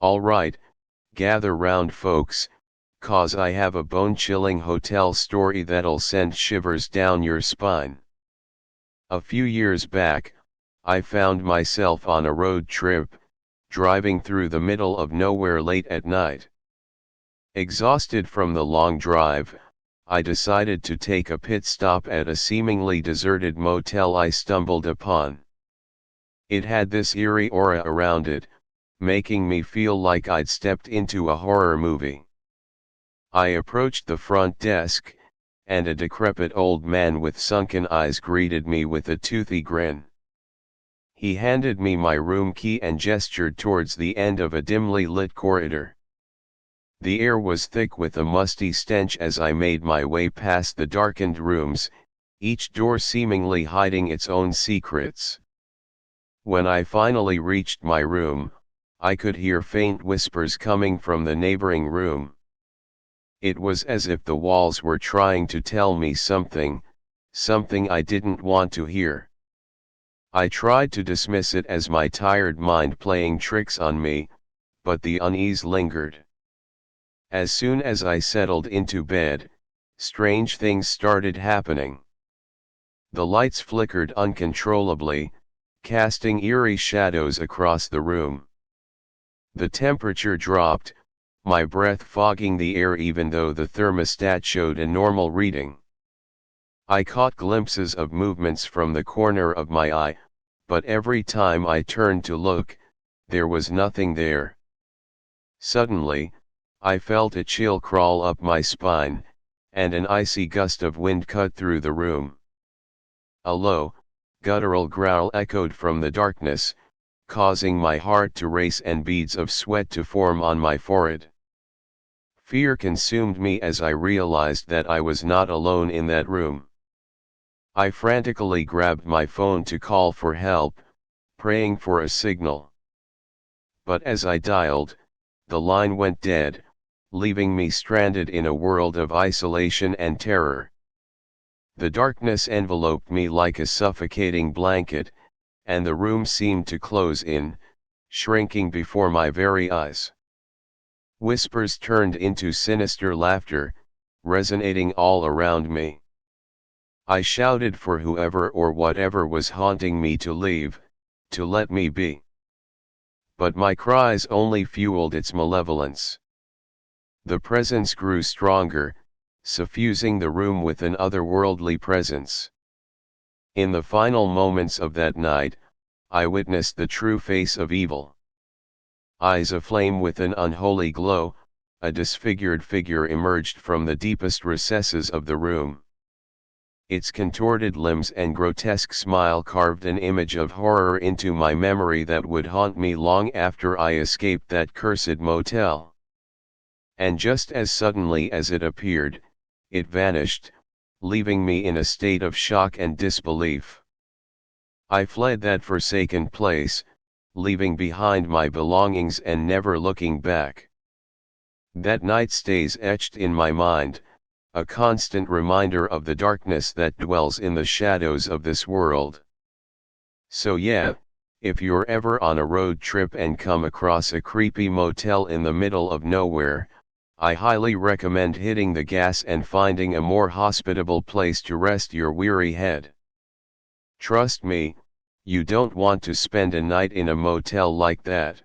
Alright, gather round folks, 'cause I have a bone-chilling hotel story that'll send shivers down your spine. A few years back, I found myself on a road trip, driving through the middle of nowhere late at night. Exhausted from the long drive, I decided to take a pit stop at a seemingly deserted motel I stumbled upon. It had this eerie aura around it, making me feel like I'd stepped into a horror movie. I approached the front desk, and a decrepit old man with sunken eyes greeted me with a toothy grin. He handed me my room key and gestured towards the end of a dimly lit corridor. The air was thick with a musty stench as I made my way past the darkened rooms, each door seemingly hiding its own secrets. When I finally reached my room, I could hear faint whispers coming from the neighboring room. It was as if the walls were trying to tell me something I didn't want to hear. I tried to dismiss it as my tired mind playing tricks on me, but the unease lingered. As soon as I settled into bed, strange things started happening. The lights flickered uncontrollably, casting eerie shadows across the room. The temperature dropped, my breath fogging the air even though the thermostat showed a normal reading. I caught glimpses of movements from the corner of my eye, but every time I turned to look, there was nothing there. Suddenly, I felt a chill crawl up my spine, and an icy gust of wind cut through the room. A low, guttural growl echoed from the darkness, causing my heart to race and beads of sweat to form on my forehead. Fear consumed me as I realized that I was not alone in that room. I frantically grabbed my phone to call for help, praying for a signal. But as I dialed, the line went dead, leaving me stranded in a world of isolation and terror. The darkness enveloped me like a suffocating blanket, and the room seemed to close in, shrinking before my very eyes. Whispers turned into sinister laughter, resonating all around me. I shouted for whoever or whatever was haunting me to leave, to let me be. But my cries only fueled its malevolence. The presence grew stronger, suffusing the room with an otherworldly presence. In the final moments of that night, I witnessed the true face of evil. Eyes aflame with an unholy glow, a disfigured figure emerged from the deepest recesses of the room. Its contorted limbs and grotesque smile carved an image of horror into my memory that would haunt me long after I escaped that cursed motel. And just as suddenly as it appeared, it vanished, leaving me in a state of shock and disbelief. I fled that forsaken place, leaving behind my belongings and never looking back. That night stays etched in my mind, a constant reminder of the darkness that dwells in the shadows of this world. So yeah, if you're ever on a road trip and come across a creepy motel in the middle of nowhere, I highly recommend hitting the gas and finding a more hospitable place to rest your weary head. Trust me, you don't want to spend a night in a motel like that.